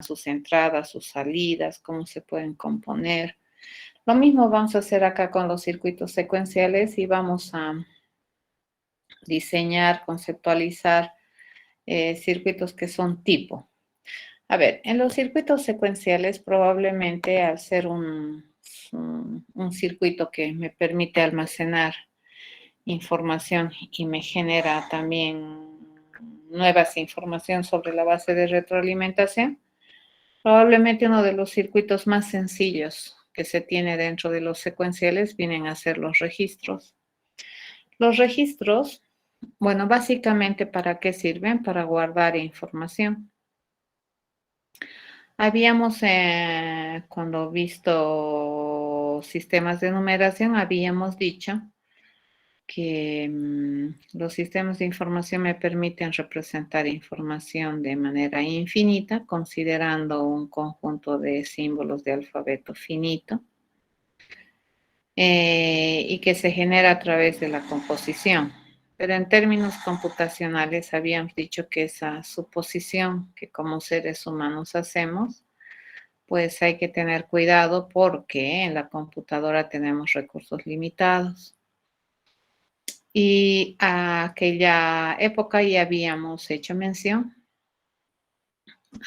sus entradas, sus salidas, cómo se pueden componer. Lo mismo vamos a hacer acá con los circuitos secuenciales y vamos a diseñar, conceptualizar circuitos que son tipo. A ver, en los circuitos secuenciales probablemente al ser un circuito que me permite almacenar información y me genera también nuevas información sobre la base de retroalimentación, probablemente uno de los circuitos más sencillos que se tiene dentro de los secuenciales vienen a ser los registros. Los registros, bueno, básicamente ¿para qué sirven? Para guardar información. Habíamos, cuando visto sistemas de numeración, habíamos dicho que los sistemas de información me permiten representar información de manera infinita, considerando un conjunto de símbolos de alfabeto finito, y que se genera a través de la composición. Pero en términos computacionales habíamos dicho que esa suposición que como seres humanos hacemos, pues hay que tener cuidado porque en la computadora tenemos recursos limitados. Y a aquella época ya habíamos hecho mención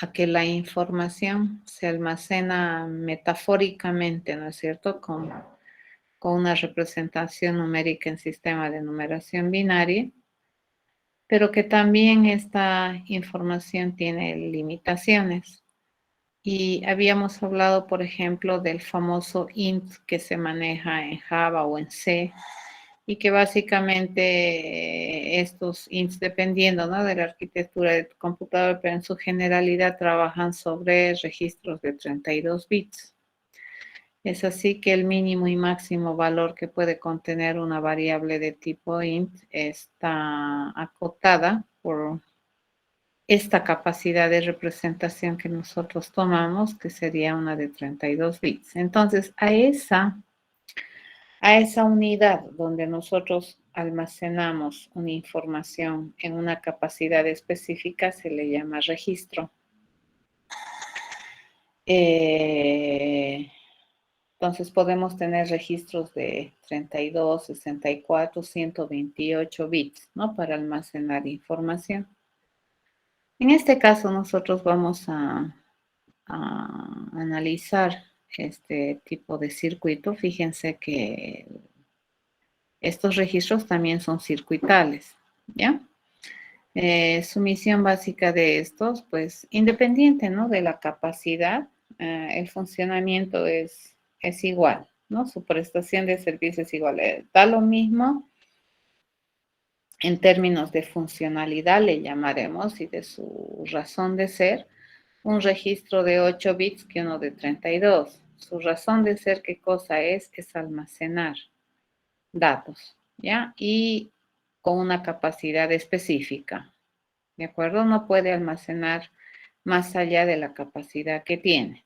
a que la información se almacena metafóricamente, ¿no es cierto?, con una representación numérica en sistema de numeración binaria, pero que también esta información tiene limitaciones. Y habíamos hablado, por ejemplo, del famoso int que se maneja en Java o en C, y que básicamente estos ints, dependiendo, ¿no?, de la arquitectura de tu computador, pero en su generalidad trabajan sobre registros de 32 bits. Es así que el mínimo y máximo valor que puede contener una variable de tipo int está acotada por esta capacidad de representación que nosotros tomamos, que sería una de 32 bits. Entonces, a esa unidad donde nosotros almacenamos una información en una capacidad específica se le llama registro. Entonces podemos tener registros de 32, 64, 128 bits, ¿no?, para almacenar información. En este caso nosotros vamos a analizar este tipo de circuito. Fíjense que estos registros también son circuitales, ¿ya? Su misión básica de estos, pues, independiente, ¿no?, de la capacidad, el funcionamiento es igual, ¿no? Su prestación de servicio es igual. Da lo mismo en términos de funcionalidad, le llamaremos, y de su razón de ser, un registro de 8 bits que uno de 32. Su razón de ser, ¿qué cosa es? Es almacenar datos, ¿ya? Y con una capacidad específica, ¿de acuerdo? No puede almacenar más allá de la capacidad que tiene.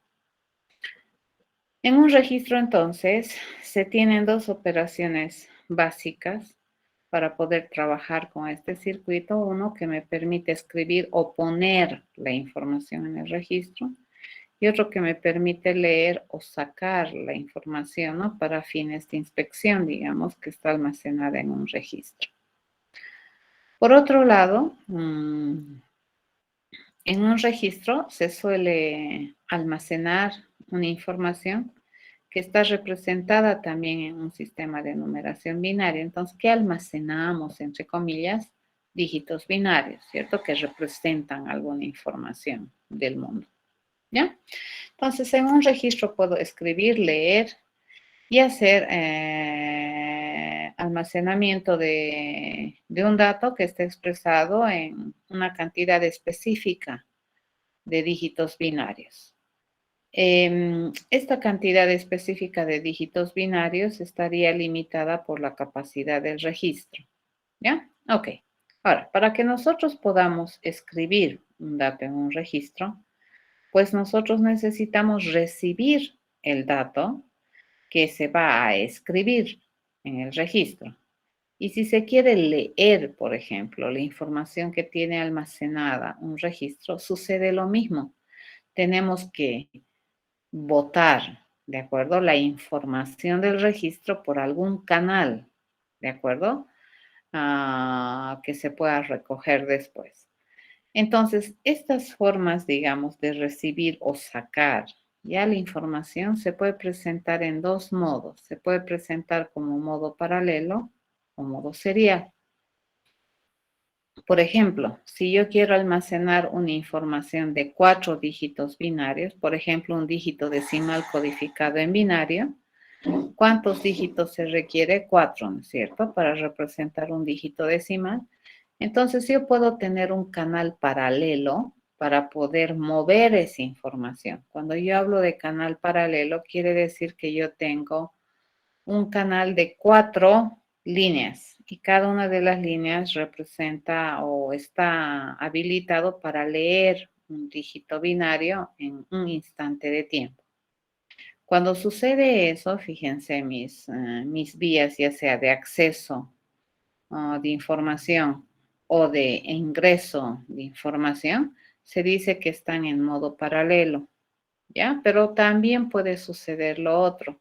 En un registro, entonces, se tienen dos operaciones básicas para poder trabajar con este circuito. Uno que me permite escribir o poner la información en el registro, y otro que me permite leer o sacar la información, ¿no?, para fines de inspección, digamos, que está almacenada en un registro. Por otro lado, en un registro se suele almacenar una información que está representada también en un sistema de numeración binaria. Entonces, ¿qué almacenamos? Entre comillas, dígitos binarios, ¿cierto?, que representan alguna información del mundo, ¿ya? Entonces, en un registro puedo escribir, leer y hacer almacenamiento de un dato que esté expresado en una cantidad específica de dígitos binarios. Esta cantidad específica de dígitos binarios estaría limitada por la capacidad del registro, ¿ya? Ok. Ahora, para que nosotros podamos escribir un dato en un registro, pues nosotros necesitamos recibir el dato que se va a escribir en el registro. Y si se quiere leer, por ejemplo, la información que tiene almacenada un registro, sucede lo mismo. tenemos que botar, ¿de acuerdo? La información del registro por algún canal, ¿de acuerdo? Que se pueda recoger después. Entonces, estas formas, digamos, de recibir o sacar ya la información se puede presentar en dos modos. Se puede presentar como modo paralelo o modo serial. Por ejemplo, si yo quiero almacenar una información de 4 dígitos binarios, por ejemplo, un dígito decimal codificado en binario, ¿cuántos dígitos se requiere? 4, ¿no es cierto? Para representar un dígito decimal. Entonces, yo puedo tener un canal paralelo para poder mover esa información. Cuando yo hablo de canal paralelo, quiere decir que yo tengo un canal de 4 líneas y cada una de las líneas representa o está habilitado para leer un dígito binario en un instante de tiempo. Cuando sucede eso, fíjense mis vías, ya sea de acceso de información o de ingreso de información, se dice que están en modo paralelo, ¿ya? Pero también puede suceder lo otro,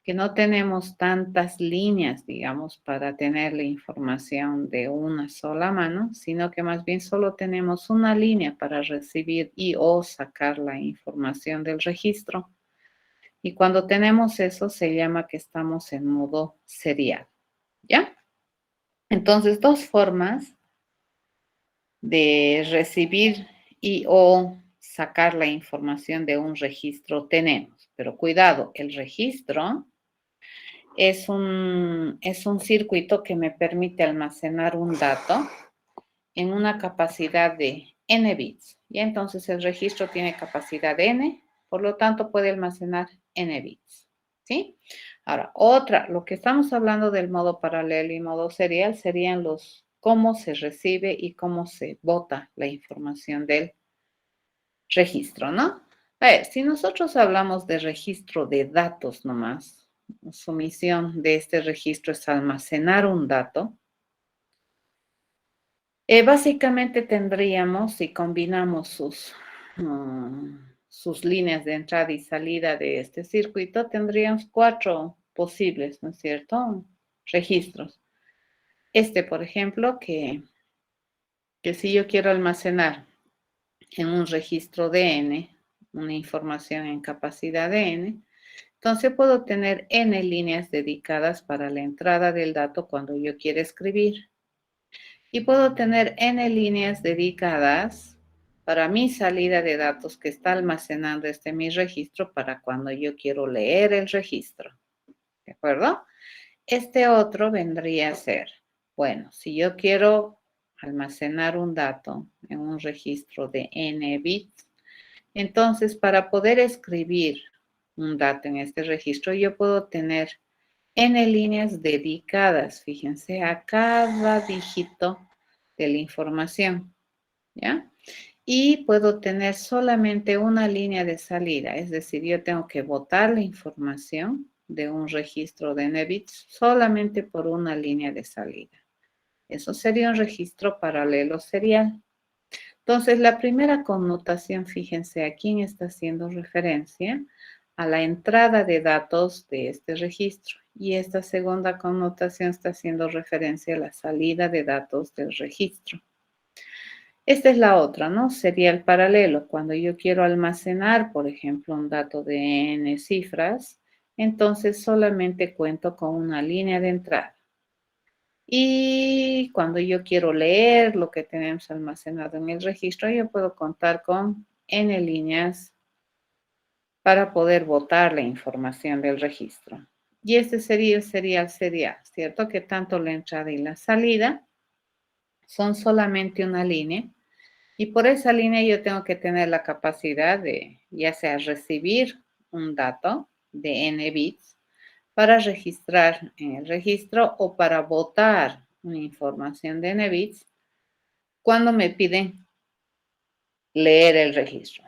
que no tenemos tantas líneas, digamos, para tener la información de una sola mano, sino que más bien solo tenemos una línea para recibir y o sacar la información del registro. Y cuando tenemos eso, se llama que estamos en modo serial, ¿ya? Entonces, dos formas de recibir y o sacar la información de un registro tenemos. Pero cuidado, el registro es un circuito que me permite almacenar un dato en una capacidad de n bits. Y entonces el registro tiene capacidad de n, por lo tanto puede almacenar n bits. ¿Sí? Ahora, lo que estamos hablando del modo paralelo y modo serial serían los cómo se recibe y cómo se bota la información del registro, ¿no? A ver, si nosotros hablamos de registro de datos nomás, su misión de este registro es almacenar un dato. Básicamente tendríamos, si combinamos sus líneas de entrada y salida de este circuito, tendríamos 4 posibles, ¿no es cierto? Registros. Por ejemplo, que si yo quiero almacenar en un registro de n, una información en capacidad de n, entonces puedo tener n líneas dedicadas para la entrada del dato cuando yo quiera escribir. Y puedo tener n líneas dedicadas para mi salida de datos que está almacenando mi registro para cuando yo quiero leer el registro. ¿De acuerdo? Este otro vendría a ser, bueno, si yo quiero almacenar un dato en un registro de n bits, entonces para poder escribir un dato en este registro, yo puedo tener n líneas dedicadas, fíjense, a cada dígito de la información, ¿ya? Y puedo tener solamente una línea de salida, es decir, yo tengo que botar la información de un registro de NBITS solamente por una línea de salida. Eso sería un registro paralelo serial. Entonces, la primera connotación, fíjense, ¿a quién está haciendo referencia? A la entrada de datos de este registro. Y esta segunda connotación está haciendo referencia a la salida de datos del registro. Esta es la otra, ¿no? Sería el paralelo. Cuando yo quiero almacenar, por ejemplo, un dato de n cifras, entonces solamente cuento con una línea de entrada. Y cuando yo quiero leer lo que tenemos almacenado en el registro, yo puedo contar con n líneas para poder botar la información del registro. Y este sería el serial, ¿cierto? Que tanto la entrada y la salida son solamente una línea. Y por esa línea yo tengo que tener la capacidad de, ya sea recibir un dato de n bits para registrar en el registro o para botar una información de n bits cuando me piden leer el registro.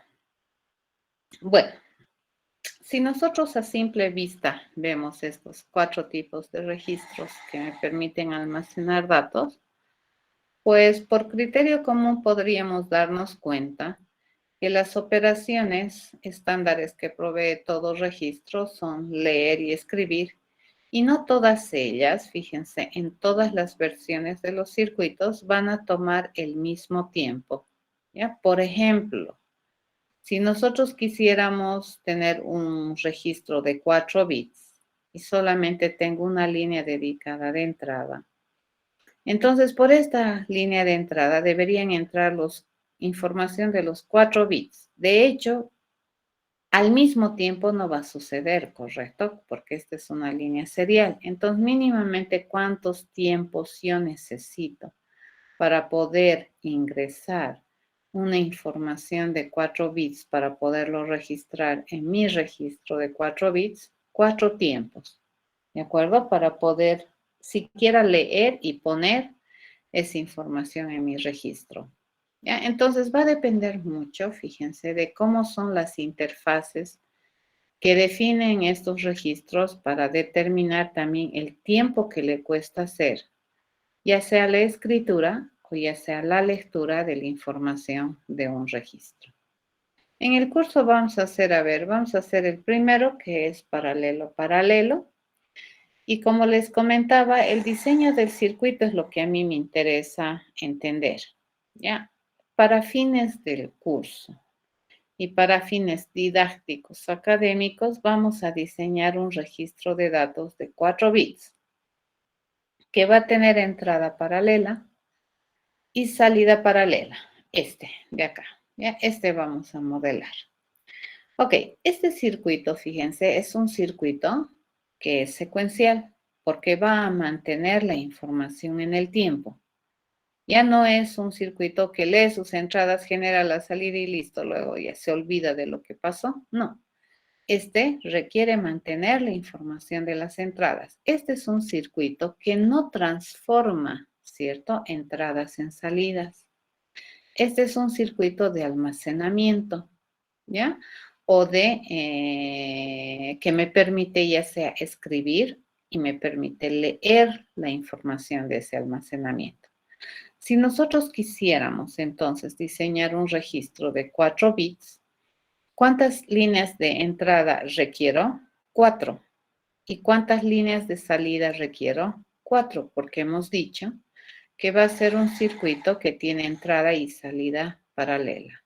Bueno, si nosotros a simple vista vemos estos 4 tipos de registros que me permiten almacenar datos, pues por criterio común podríamos darnos cuenta que las operaciones estándares que provee todo registro son leer y escribir, y no todas ellas, fíjense, en todas las versiones de los circuitos van a tomar el mismo tiempo, ¿ya? Por ejemplo, si nosotros quisiéramos tener un registro de 4 bits y solamente tengo una línea dedicada de entrada, entonces por esta línea de entrada deberían entrar los información de los 4 bits. De hecho, al mismo tiempo no va a suceder, ¿correcto? Porque esta es una línea serial. Entonces, mínimamente, ¿cuántos tiempos yo necesito para poder ingresar una información de 4 bits para poderlo registrar en mi registro de 4 bits? 4 tiempos, ¿de acuerdo? Para poder siquiera leer y poner esa información en mi registro. ¿Ya? Entonces va a depender mucho, fíjense, de cómo son las interfaces que definen estos registros para determinar también el tiempo que le cuesta hacer, ya sea la escritura o ya sea la lectura de la información de un registro. En el curso vamos a hacer, vamos a hacer el primero, que es paralelo. Y como les comentaba, el diseño del circuito es lo que a mí me interesa entender, ¿ya? Para fines del curso y para fines didácticos académicos, vamos a diseñar un registro de datos de 4 bits que va a tener entrada paralela y salida paralela. Este de acá, ¿ya? Este vamos a modelar. Ok, este circuito, fíjense, es un circuito que es secuencial porque va a mantener la información en el tiempo. Ya no es un circuito que lee sus entradas, genera la salida y listo, luego ya se olvida de lo que pasó. No, este requiere mantener la información de las entradas. Este es un circuito que no transforma, ¿cierto?, entradas en salidas. Este es un circuito de almacenamiento, ¿ya? O de que me permite ya sea escribir y me permite leer la información de ese almacenamiento. Si nosotros quisiéramos entonces diseñar un registro de 4 bits, ¿cuántas líneas de entrada requiero? 4. ¿Y cuántas líneas de salida requiero? 4, porque hemos dicho que va a ser un circuito que tiene entrada y salida paralela.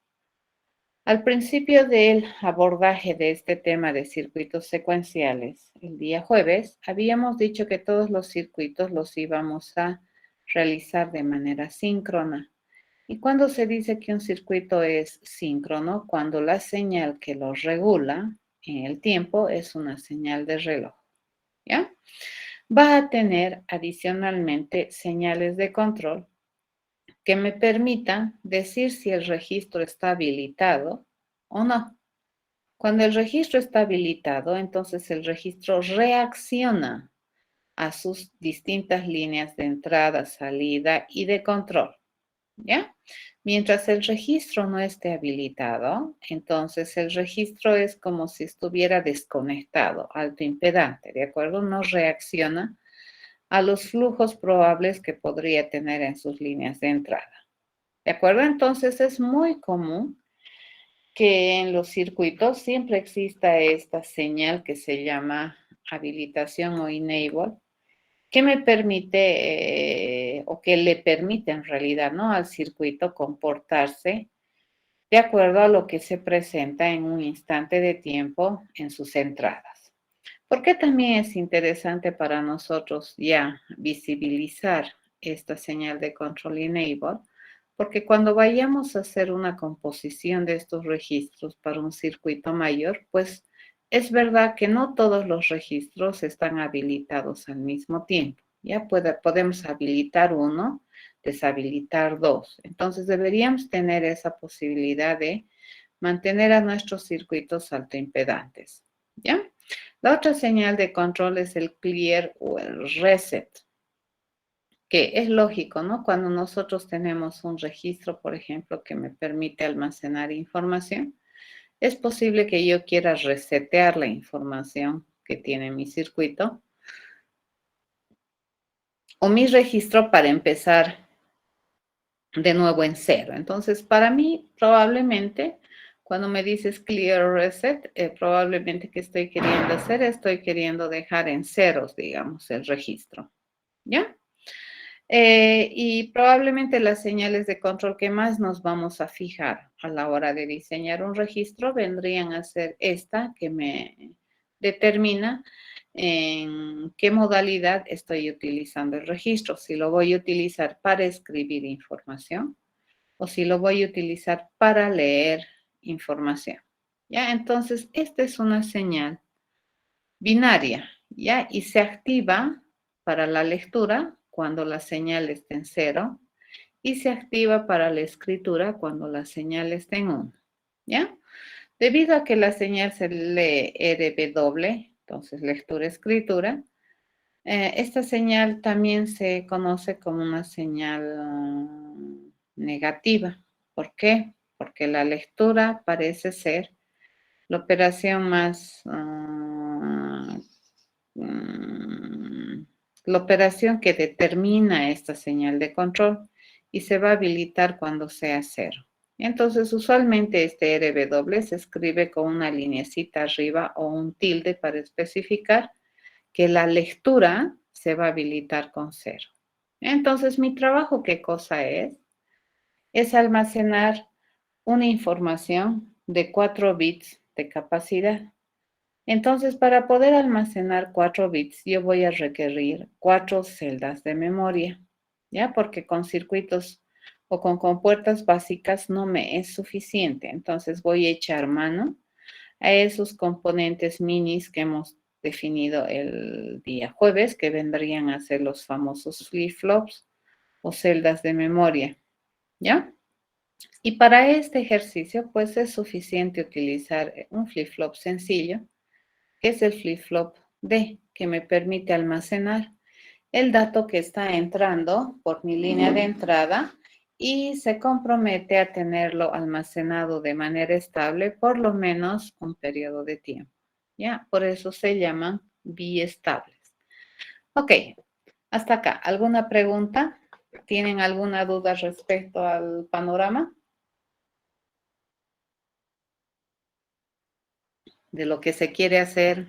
Al principio del abordaje de este tema de circuitos secuenciales, el día jueves, habíamos dicho que todos los circuitos los íbamos a realizar de manera síncrona. ¿Y cuando se dice que un circuito es síncrono? Cuando la señal que lo regula en el tiempo es una señal de reloj, ¿ya? Va a tener adicionalmente señales de control que me permitan decir si el registro está habilitado o no. Cuando el registro está habilitado, entonces el registro reacciona a sus distintas líneas de entrada, salida y de control, ¿ya? Mientras el registro no esté habilitado, entonces el registro es como si estuviera desconectado, alto impedante, ¿de acuerdo? No reacciona a los flujos probables que podría tener en sus líneas de entrada. ¿De acuerdo? Entonces es muy común que en los circuitos siempre exista esta señal que se llama habilitación o enable, que me permite o que le permite en realidad, ¿no?, al circuito comportarse de acuerdo a lo que se presenta en un instante de tiempo en sus entradas. ¿Por qué también es interesante para nosotros ya visibilizar esta señal de control enable? Porque cuando vayamos a hacer una composición de estos registros para un circuito mayor, pues es verdad que no todos los registros están habilitados al mismo tiempo. Ya podemos habilitar uno, deshabilitar dos. Entonces deberíamos tener esa posibilidad de mantener a nuestros circuitos altoimpedantes. ¿Ya? La otra señal de control es el clear o el reset, que es lógico, ¿no? Cuando nosotros tenemos un registro, por ejemplo, que me permite almacenar información, es posible que yo quiera resetear la información que tiene mi circuito o mi registro para empezar de nuevo en cero. Entonces, para mí, probablemente Cuando me dices clear reset, probablemente que estoy queriendo hacer, estoy queriendo dejar en ceros, digamos, el registro. ¿Ya? Y probablemente las señales de control que más nos vamos a fijar a la hora de diseñar un registro vendrían a ser esta que me determina en qué modalidad estoy utilizando el registro. Si lo voy a utilizar para escribir información o si lo voy a utilizar para leer información. ¿Ya? Entonces, esta es una señal binaria, ¿ya? Y se activa para la lectura cuando la señal está en cero y se activa para la escritura cuando la señal está en 1, ¿ya? Debido a que la señal se lee RW, entonces lectura-escritura, esta señal también se conoce como una señal negativa. ¿Por qué? Porque la lectura parece ser la operación más la operación que determina esta señal de control y se va a habilitar cuando sea cero. Entonces, usualmente este RW se escribe con una linecita arriba o un tilde para especificar que la lectura se va a habilitar con cero. Entonces, mi trabajo, ¿qué cosa es? Es almacenar una información de 4 bits de capacidad. Entonces, para poder almacenar 4 bits, yo voy a requerir 4 celdas de memoria, ¿ya? Porque con circuitos o con compuertas básicas no me es suficiente. Entonces, voy a echar mano a esos componentes minis que hemos definido el día jueves, que vendrían a ser los famosos flip-flops o celdas de memoria, ¿ya? Y para este ejercicio, pues es suficiente utilizar un flip-flop sencillo, que es el flip-flop D, que me permite almacenar el dato que está entrando por mi línea de entrada y se compromete a tenerlo almacenado de manera estable por lo menos un periodo de tiempo. ¿Ya? Por eso se llaman biestables. Ok, hasta acá. ¿Alguna pregunta? ¿Tienen alguna duda respecto al panorama de lo que se quiere hacer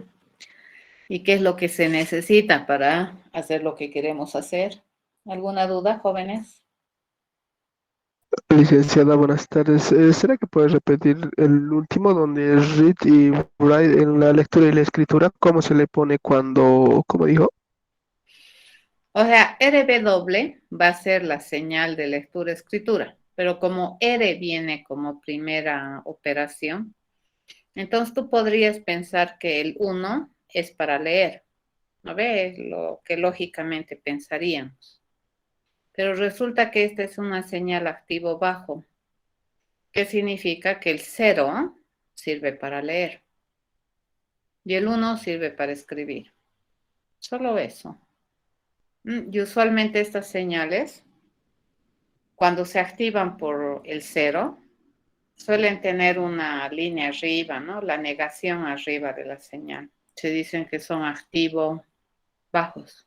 y qué es lo que se necesita para hacer lo que queremos hacer? ¿Alguna duda, jóvenes? Licenciada, buenas tardes. ¿Será que puedes repetir el último donde es read y write en la lectura y la escritura? ¿Cómo se le pone cuando, como dijo? O sea, RW va a ser la señal de lectura-escritura, pero como R viene como primera operación, entonces tú podrías pensar que el 1 es para leer, ¿no ves? Lo que lógicamente pensaríamos. Pero resulta que esta es una señal activo bajo, que significa que el 0 sirve para leer y el 1 sirve para escribir. Solo eso. Y usualmente estas señales, cuando se activan por el 0, suelen tener una línea arriba, ¿no? La negación arriba de la señal. Se dicen que son activo bajos.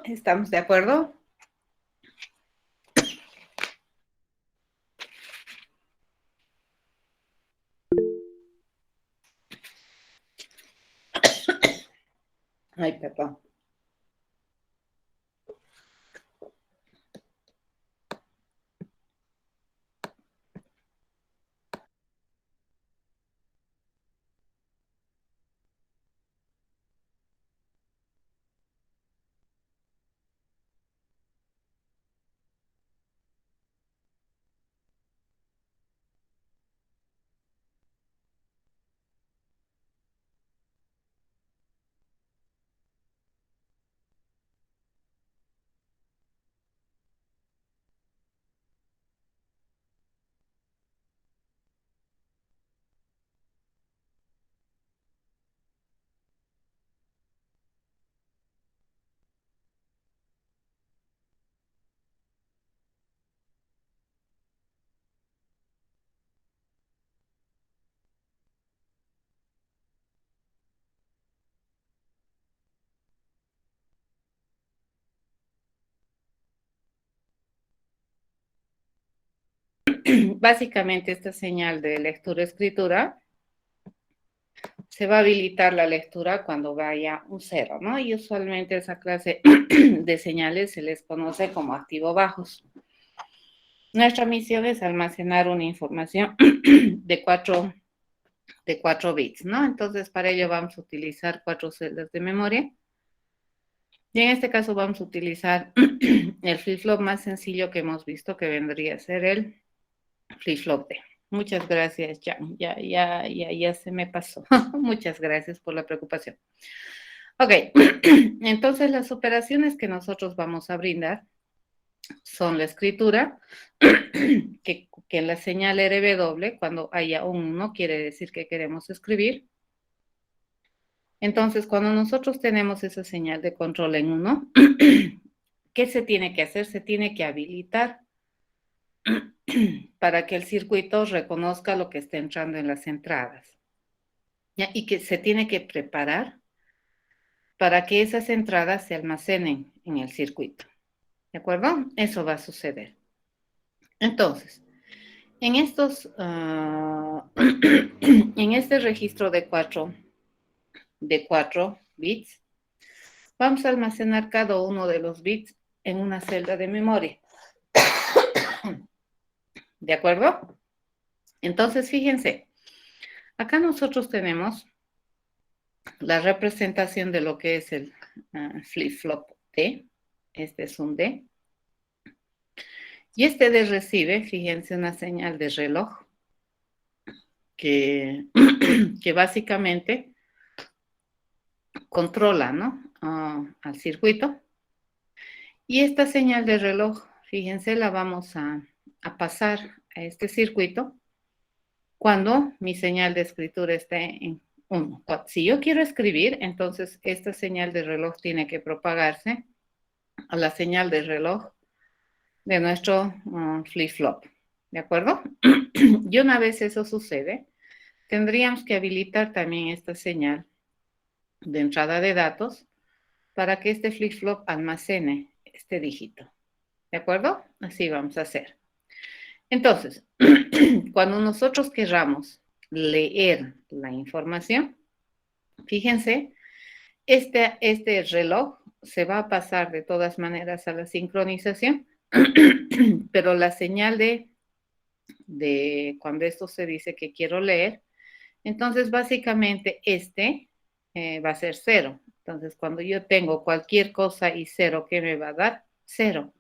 ¿Estamos de acuerdo? Ay, perdón. básicamente esta señal de lectura-escritura se va a habilitar la lectura cuando vaya un 0, ¿no? Y usualmente esa clase de señales se les conoce como activo bajos. Nuestra misión es almacenar una información de 4 bits, ¿no? Entonces, para ello vamos a utilizar 4 celdas de memoria. Y en este caso vamos a utilizar el flip-flop más sencillo que hemos visto, que vendría a ser el flip-flop D. Muchas gracias, Jan. Ya se me pasó. Muchas gracias por la preocupación. Ok, entonces las operaciones que nosotros vamos a brindar son la escritura, que en la señal RW, cuando haya un 1, quiere decir que queremos escribir. Entonces, cuando nosotros tenemos esa señal de control en 1, ¿qué se tiene que hacer? Se tiene que habilitar para que el circuito reconozca lo que está entrando en las entradas. ¿Ya? Y que se tiene que preparar para que esas entradas se almacenen en el circuito. ¿De acuerdo? Eso va a suceder. Entonces, en en este registro de 4 bits, vamos a almacenar cada uno de los bits en una celda de memoria. ¿De acuerdo? Entonces, fíjense, acá nosotros tenemos la representación de lo que es el flip-flop D. Este es un D. Y este D recibe, fíjense, una señal de reloj que básicamente controla, ¿no? Al circuito. Y esta señal de reloj, fíjense, la vamos a pasar a este circuito cuando mi señal de escritura esté en 1. Si yo quiero escribir, entonces esta señal de reloj tiene que propagarse a la señal de reloj de nuestro flip-flop. ¿De acuerdo? Y una vez eso sucede, tendríamos que habilitar también esta señal de entrada de datos para que este flip-flop almacene este dígito. ¿De acuerdo? Así vamos a hacer. Entonces, cuando nosotros querramos leer la información, fíjense, este reloj se va a pasar de todas maneras a la sincronización, pero la señal de cuando esto se dice que quiero leer, entonces básicamente va a ser 0. Entonces, cuando yo tengo cualquier cosa y 0, ¿qué me va a dar? 0.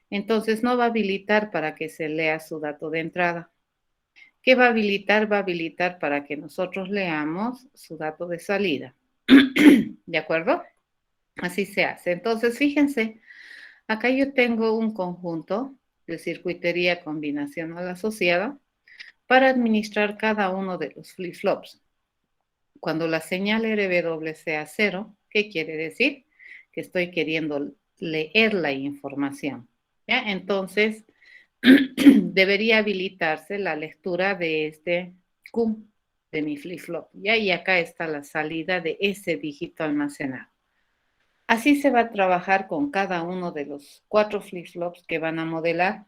Entonces, no va a habilitar para que se lea su dato de entrada. ¿Qué va a habilitar? Va a habilitar para que nosotros leamos su dato de salida. ¿De acuerdo? Así se hace. Entonces, fíjense, acá yo tengo un conjunto de circuitería combinacional asociada para administrar cada uno de los flip-flops. Cuando la señal RW sea 0, ¿qué quiere decir? Que estoy queriendo leer la información. ¿Ya? Entonces, debería habilitarse la lectura de este Q de mi flip-flop. ¿Ya? Y acá está la salida de ese dígito almacenado. Así se va a trabajar con cada uno de los 4 flip-flops que van a modelar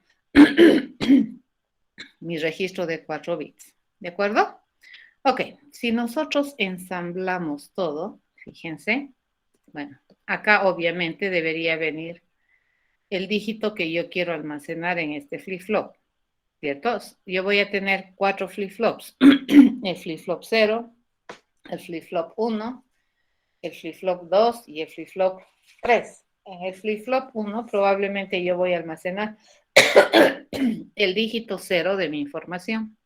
mi registro de 4 bits. ¿De acuerdo? Ok, si nosotros ensamblamos todo, fíjense, bueno, acá obviamente debería venir el dígito que yo quiero almacenar en este flip-flop, ¿cierto? Yo voy a tener 4 flip-flops, el flip-flop 0, el flip-flop 1, el flip-flop 2 y el flip-flop 3. En el flip-flop 1 probablemente yo voy a almacenar el dígito 0 de mi información.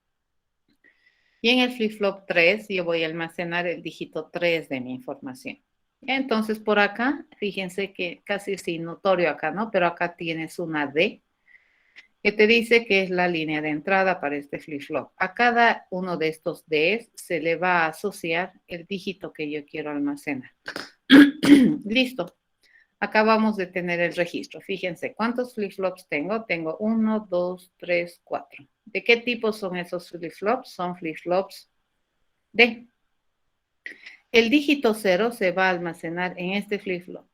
Y en el flip-flop 3 yo voy a almacenar el dígito 3 de mi información. Entonces, por acá, fíjense que casi es notorio acá, ¿no? Pero acá tienes una D que te dice que es la línea de entrada para este flip-flop. A cada uno de estos Ds se le va a asociar el dígito que yo quiero almacenar. Listo. Acabamos de tener el registro. Fíjense, ¿cuántos flip-flops tengo? Tengo 1, 2, 3, 4. ¿De qué tipo son esos flip-flops? Son flip-flops D. El dígito 0 se va a almacenar en este flip-flop.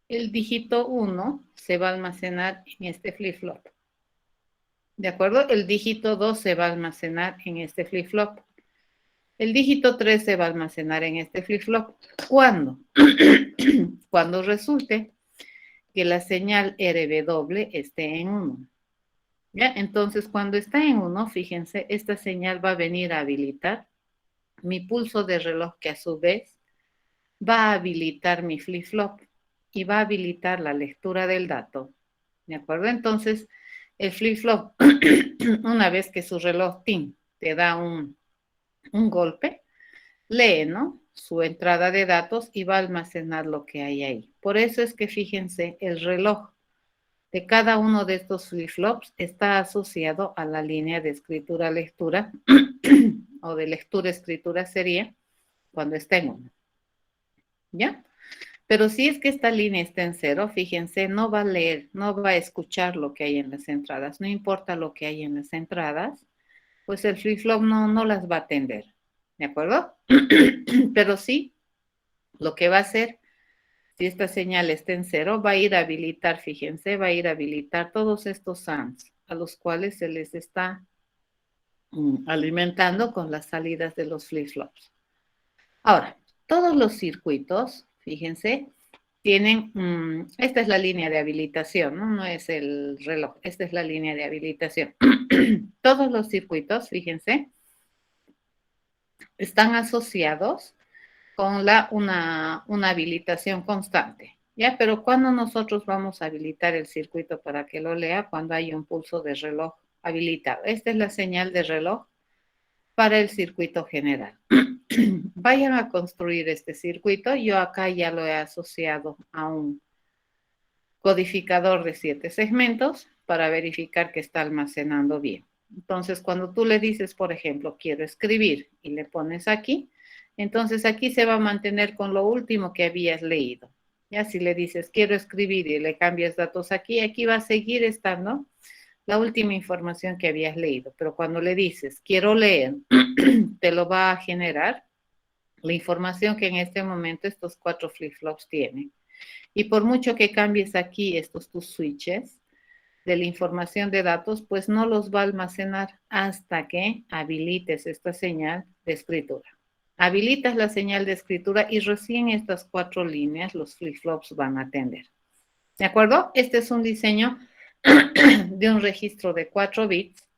El dígito 1 se va a almacenar en este flip-flop. ¿De acuerdo? El dígito 2 se va a almacenar en este flip-flop. El dígito 3 se va a almacenar en este flip-flop. ¿Cuándo? Cuando resulte que la señal RW esté en 1. ¿Ya? Entonces, cuando está en 1, fíjense, esta señal va a venir a habilitar mi pulso de reloj, que a su vez va a habilitar mi flip-flop y va a habilitar la lectura del dato. ¿De acuerdo? Entonces, el flip-flop, una vez que su reloj te da un golpe, lee, ¿no?, su entrada de datos y va a almacenar lo que hay ahí. Por eso es que, fíjense, el reloj de cada uno de estos flip-flops está asociado a la línea de escritura-lectura o de lectura-escritura sería cuando está en 1. ¿Ya? Pero si es que esta línea está en 0, fíjense, no va a leer, no va a escuchar lo que hay en las entradas. No importa lo que hay en las entradas, pues el flip-flop no las va a atender. ¿De acuerdo? Pero sí, lo que va a hacer, si esta señal está en 0, va a ir a habilitar, fíjense, va a ir a habilitar todos estos ANDs a los cuales se les está alimentando con las salidas de los flip-flops. Ahora, todos los circuitos, fíjense, tienen, esta es la línea de habilitación, ¿no? No es el reloj, esta es la línea de habilitación. Todos los circuitos, fíjense, están asociados con una habilitación constante, ¿ya? Pero ¿cuándo nosotros vamos a habilitar el circuito para que lo lea? Cuando hay un pulso de reloj habilitado. Esta es la señal de reloj para el circuito general. Vayan a construir este circuito. Yo acá ya lo he asociado a un codificador de 7 segmentos para verificar que está almacenando bien. Entonces, cuando tú le dices, por ejemplo, quiero escribir y le pones aquí, entonces aquí se va a mantener con lo último que habías leído. Ya si le dices, quiero escribir y le cambias datos aquí, aquí va a seguir estando la última información que habías leído. Pero cuando le dices, quiero leer, te lo va a generar la información que en este momento estos 4 flip-flops tienen. Y por mucho que cambies aquí estos tus switches de la información de datos, pues no los va a almacenar hasta que habilites esta señal de escritura. Habilitas la señal de escritura y recién estas 4 líneas los flip-flops van a atender. ¿De acuerdo? Este es un diseño de un registro de 4 bits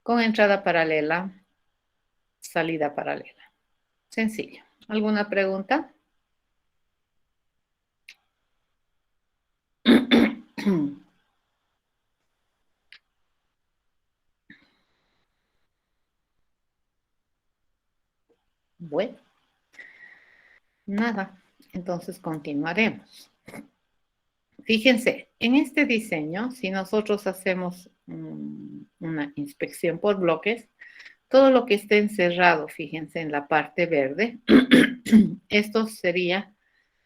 con entrada paralela, salida paralela. Sencillo. ¿Alguna pregunta? Bueno, nada. Entonces continuaremos. Fíjense, en este diseño, si nosotros hacemos una inspección por bloques, todo lo que esté encerrado, fíjense en la parte verde, esto sería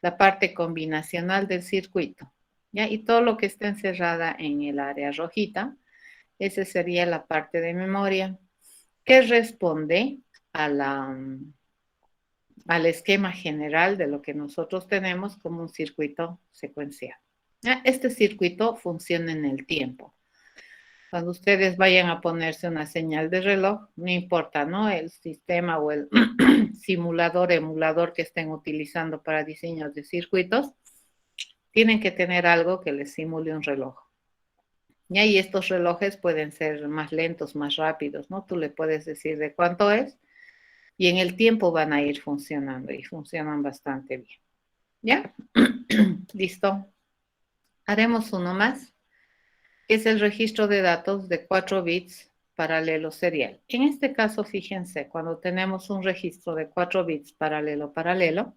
la parte combinacional del circuito, ¿ya? Y todo lo que esté encerrada en el área rojita, esa sería la parte de memoria que responde a al esquema general de lo que nosotros tenemos como un circuito secuencial. ¿Ya? Este circuito funciona en el tiempo. Cuando ustedes vayan a ponerse una señal de reloj, no importa, ¿no?, el sistema o el simulador, emulador que estén utilizando para diseños de circuitos, tienen que tener algo que les simule un reloj. Y estos relojes pueden ser más lentos, más rápidos, ¿no? Tú le puedes decir de cuánto es y en el tiempo van a ir funcionando y funcionan bastante bien. ¿Ya? Listo. Haremos uno más, que es el registro de datos de 4 bits paralelo serial. En este caso, fíjense, cuando tenemos un registro de 4 bits paralelo,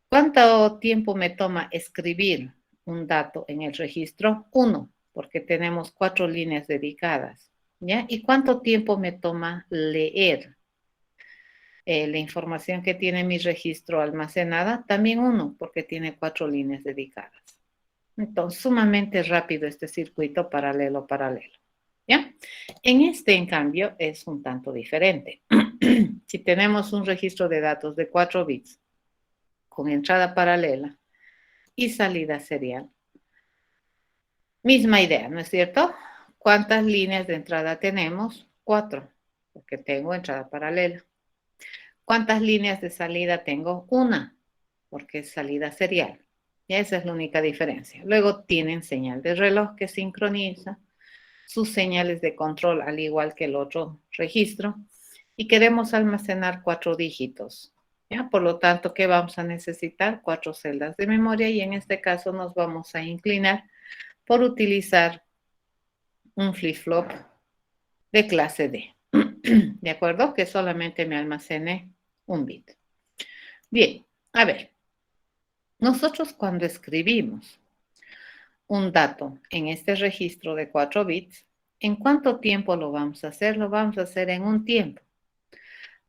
¿cuánto tiempo me toma escribir un dato en el registro? 1, porque tenemos 4 líneas dedicadas, ¿ya? ¿Y cuánto tiempo me toma leer la información que tiene mi registro almacenada? También 1, porque tiene 4 líneas dedicadas. Entonces, sumamente rápido este circuito paralelo. ¿Ya? En este, en cambio, es un tanto diferente. Si tenemos un registro de datos de 4 bits con entrada paralela y salida serial, misma idea, ¿no es cierto? ¿Cuántas líneas de entrada tenemos? 4, porque tengo entrada paralela. ¿Cuántas líneas de salida tengo? 1, porque es salida serial. Y esa es la única diferencia. Luego tienen señal de reloj que sincroniza sus señales de control, al igual que el otro registro. Y queremos almacenar 4 dígitos. ¿Ya? Por lo tanto, ¿qué vamos a necesitar? 4 celdas de memoria y en este caso nos vamos a inclinar por utilizar un flip-flop de clase D. ¿De acuerdo? Que solamente me almacene un bit. Bien, a ver. Nosotros cuando escribimos un dato en este registro de 4 bits, ¿en cuánto tiempo lo vamos a hacer? Lo vamos a hacer en un tiempo,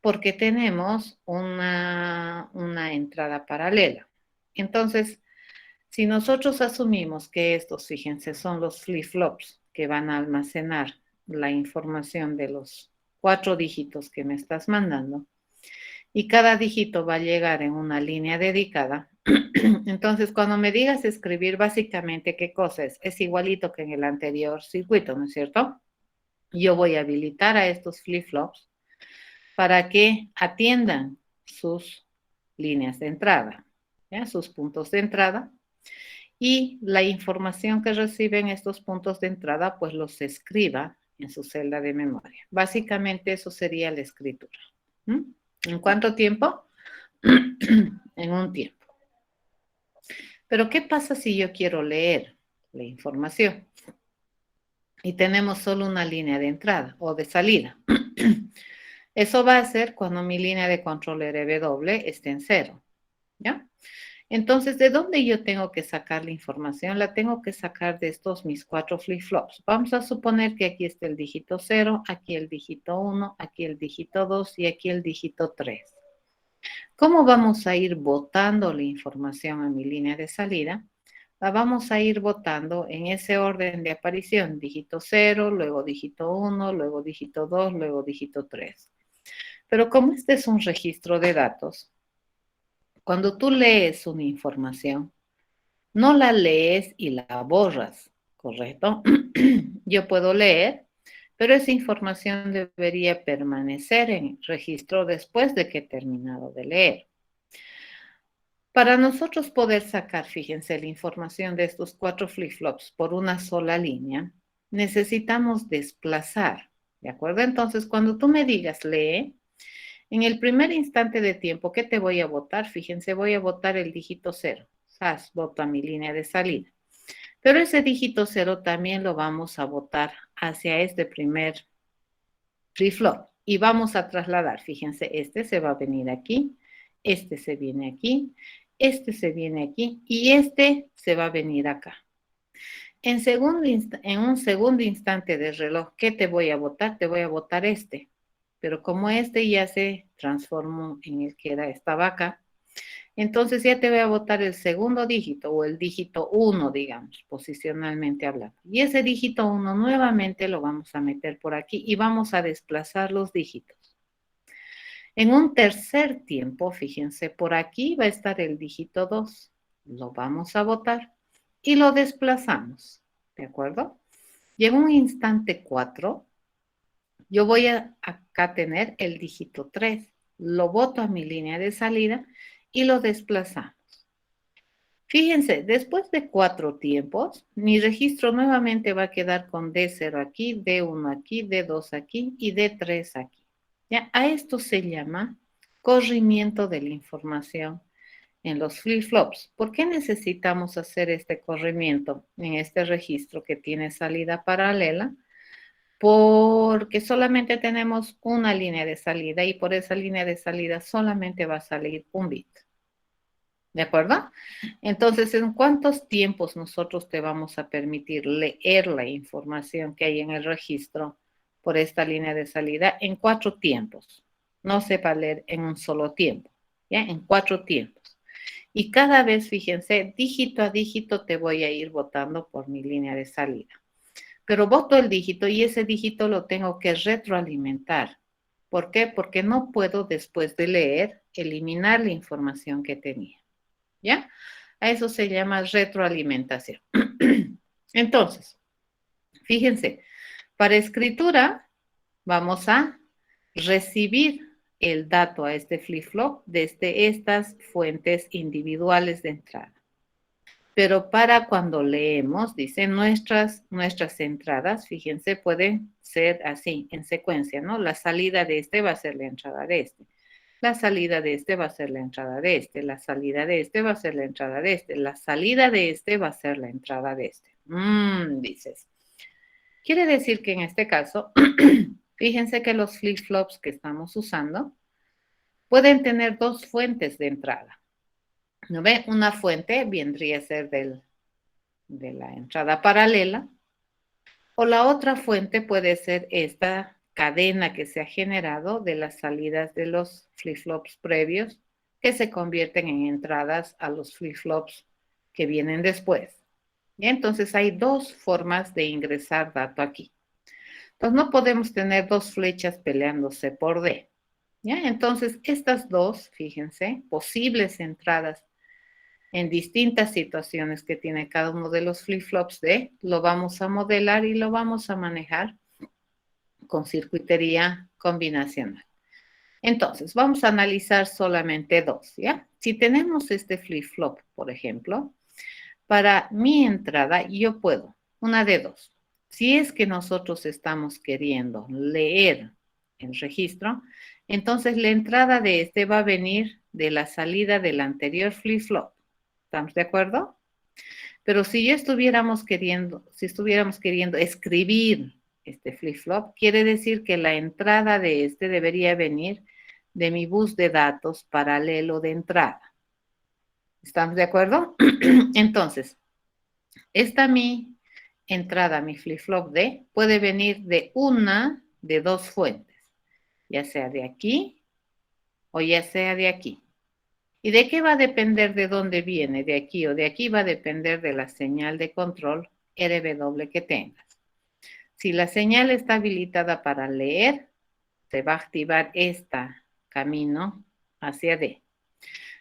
porque tenemos una entrada paralela. Entonces, si nosotros asumimos que estos, fíjense, son los flip-flops que van a almacenar la información de los 4 dígitos que me estás mandando, y cada dígito va a llegar en una línea dedicada. Entonces, cuando me digas escribir, básicamente, ¿qué cosa es? Es igualito que en el anterior circuito, ¿no es cierto? Yo voy a habilitar a estos flip-flops para que atiendan sus líneas de entrada, ¿ya? Sus puntos de entrada, y la información que reciben estos puntos de entrada, pues los escriba en su celda de memoria. Básicamente, eso sería la escritura. ¿En cuánto tiempo? En un tiempo. Pero, ¿qué pasa si yo quiero leer la información? Y tenemos solo una línea de entrada o de salida. Eso va a ser cuando mi línea de control RW esté en 0, ¿ya? Entonces, ¿de dónde yo tengo que sacar la información? La tengo que sacar de estos mis 4 flip-flops. Vamos a suponer que aquí está el dígito 0, aquí el dígito 1, aquí el dígito 2 y aquí el dígito 3. ¿Cómo vamos a ir botando la información a mi línea de salida? La vamos a ir botando en ese orden de aparición, dígito 0, luego dígito 1, luego dígito 2, luego dígito 3. Pero como este es un registro de datos, cuando tú lees una información, no la lees y la borras, ¿correcto? Yo puedo leer, pero esa información debería permanecer en registro después de que he terminado de leer. Para nosotros poder sacar, fíjense, la información de estos 4 flip-flops por una sola línea, necesitamos desplazar, ¿de acuerdo? Entonces, cuando tú me digas lee, en el primer instante de tiempo, ¿qué te voy a botar? Fíjense, voy a botar el dígito 0. ¡Zas! Boto a mi línea de salida. Pero ese dígito 0 también lo vamos a botar hacia este primer flip-flop. Y vamos a trasladar, fíjense, este se va a venir aquí, este se viene aquí, este se viene aquí y este se va a venir acá. En un segundo instante de reloj, ¿qué te voy a botar? Te voy a botar este. Pero como este ya se transformó en el que estaba acá, entonces ya te voy a botar el segundo dígito o el dígito 1, digamos, posicionalmente hablando. Y ese dígito 1 nuevamente lo vamos a meter por aquí y vamos a desplazar los dígitos. En un tercer tiempo, fíjense, por aquí va a estar el dígito 2. Lo vamos a botar y lo desplazamos, ¿de acuerdo? Y en un instante 4, yo voy a acá tener el dígito 3. Lo boto a mi línea de salida y lo desplazamos. Fíjense, después de 4 tiempos, mi registro nuevamente va a quedar con D0 aquí, D1 aquí, D2 aquí y D3 aquí. ¿Ya? A esto se llama corrimiento de la información en los flip-flops. ¿Por qué necesitamos hacer este corrimiento en este registro que tiene salida paralela? Porque solamente tenemos una línea de salida y por esa línea de salida solamente va a salir un bit. ¿De acuerdo? Entonces, ¿en cuántos tiempos nosotros te vamos a permitir leer la información que hay en el registro por esta línea de salida? En 4 tiempos. No se va a leer en un solo tiempo, ¿ya? En 4 tiempos. Y cada vez, fíjense, dígito a dígito te voy a ir botando por mi línea de salida. Pero boto el dígito y ese dígito lo tengo que retroalimentar. ¿Por qué? Porque no puedo, después de leer, eliminar la información que tenía. ¿Ya? A eso se llama retroalimentación. Entonces, fíjense, Para escritura, vamos a recibir el dato a este flip-flop desde estas fuentes individuales de entrada. Pero para cuando leemos, dice, nuestras entradas, fíjense, pueden ser así, en secuencia, ¿no? La salida de este va a ser la entrada de este. La salida de este va a ser la entrada de este. La salida de este va a ser la entrada de este. La salida de este va a ser la entrada de este. Dices. Quiere decir que en este caso, fíjense que los flip-flops que estamos usando pueden tener dos fuentes de entrada. ¿No ve? Una fuente vendría a ser de la entrada paralela, o la otra fuente puede ser esta cadena que se ha generado de las salidas de los flip-flops previos que se convierten en entradas a los flip-flops que vienen después. ¿Y? Entonces hay dos formas de ingresar dato aquí. Entonces no podemos tener dos flechas peleándose por D. ¿Ya? Entonces estas dos, fíjense, posibles entradas en distintas situaciones que tiene cada uno de los flip-flops D, lo vamos a modelar y lo vamos a manejar con circuitería combinacional. Entonces, vamos a analizar solamente dos, ¿ya? Si tenemos este flip-flop, por ejemplo, para mi entrada yo puedo, una de dos. Si es que nosotros estamos queriendo leer el registro, entonces la entrada de este va a venir de la salida del anterior flip-flop. ¿Estamos de acuerdo? Pero si estuviéramos queriendo escribir este flip-flop, quiere decir que la entrada de este debería venir de mi bus de datos paralelo de entrada. ¿Estamos de acuerdo? Entonces, esta mi entrada, mi flip-flop D, puede venir de una de dos fuentes, ya sea de aquí o ya sea de aquí. ¿Y de qué va a depender de dónde viene? ¿De aquí o de aquí? Va a depender de la señal de control RW que tengas. Si la señal está habilitada para leer, se va a activar este camino hacia D.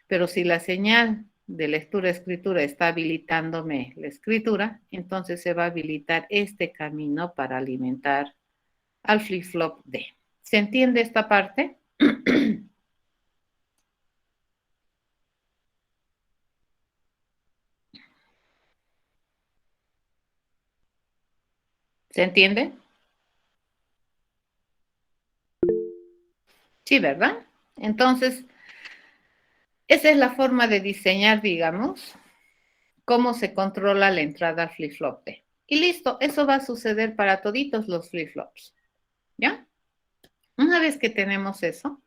Pero si la señal de lectura-escritura está habilitándome la escritura, entonces se va a habilitar este camino para alimentar al flip-flop D. ¿Se entiende esta parte? ¿Se entiende? Sí, ¿verdad? Entonces, esa es la forma de diseñar, digamos, cómo se controla la entrada al flip-flop D. Y listo, eso va a suceder para toditos los flip-flops. ¿Ya? Una vez que tenemos eso,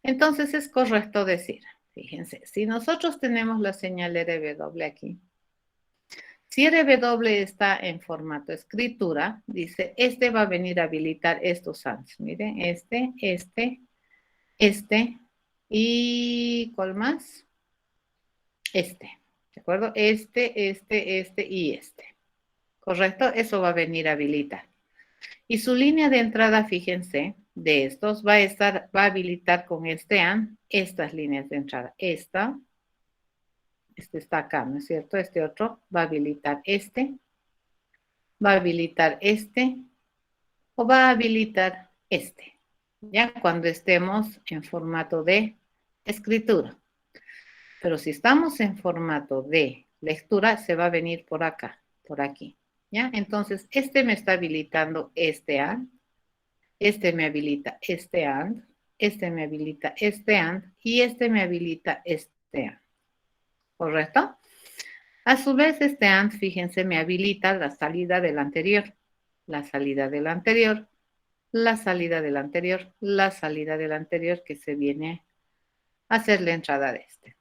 entonces es correcto decir, fíjense, si nosotros tenemos la señal RW aquí, si RW está en formato escritura, dice, este va a venir a habilitar estos ANDs. Miren, este, y ¿cuál más? Este, ¿de acuerdo? Este y este. ¿Correcto? Eso va a venir a habilitar. Y su línea de entrada, fíjense, de estos va a habilitar con este AND estas líneas de entrada. Este está acá, ¿no es cierto? Este otro va a habilitar va a habilitar o va a habilitar este. Ya cuando estemos en formato de escritura. Pero si estamos en formato de lectura, se va a venir por acá, por aquí. ¿Ya? Entonces, este me está habilitando este AND, este me habilita este AND, este me habilita este AND y este me habilita este AND. ¿Correcto? A su vez, este AND, fíjense, me habilita la salida del anterior, la salida del anterior, la salida del anterior, la salida del anterior que se viene a hacer la entrada de este.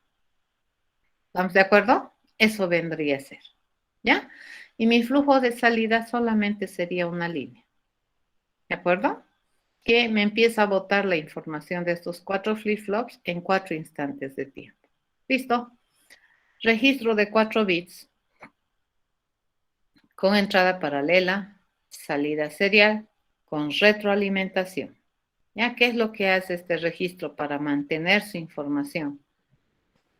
¿Estamos de acuerdo? Eso vendría a ser. ¿Ya? Y mi flujo de salida solamente sería una línea. ¿De acuerdo? Que me empieza a botar la información de estos 4 flip-flops en 4 instantes de tiempo. ¿Listo? Registro de 4 bits con entrada paralela, salida serial, con retroalimentación. ¿Ya? ¿Qué es lo que hace este registro para mantener su información?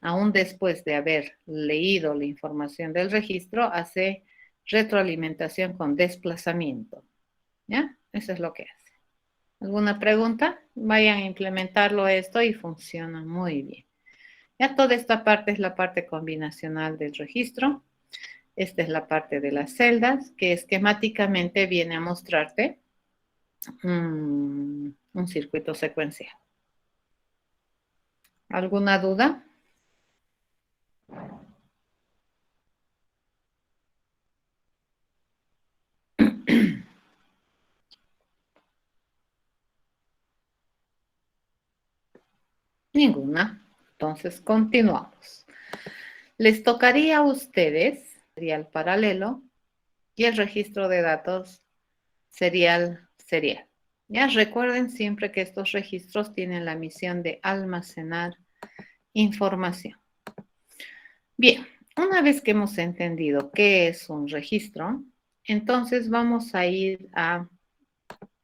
Aún después de haber leído la información del registro, hace retroalimentación con desplazamiento. ¿Ya? Eso es lo que hace. ¿Alguna pregunta? Vayan a implementarlo esto y funciona muy bien. Ya toda esta parte es la parte combinacional del registro. Esta es la parte de las celdas, que esquemáticamente viene a mostrarte un circuito secuencial. ¿Alguna duda? Ninguna. Entonces, continuamos. Les tocaría a ustedes serial paralelo y el registro de datos serial. Ya recuerden siempre que estos registros tienen la misión de almacenar información. Bien, una vez que hemos entendido qué es un registro, entonces vamos a ir a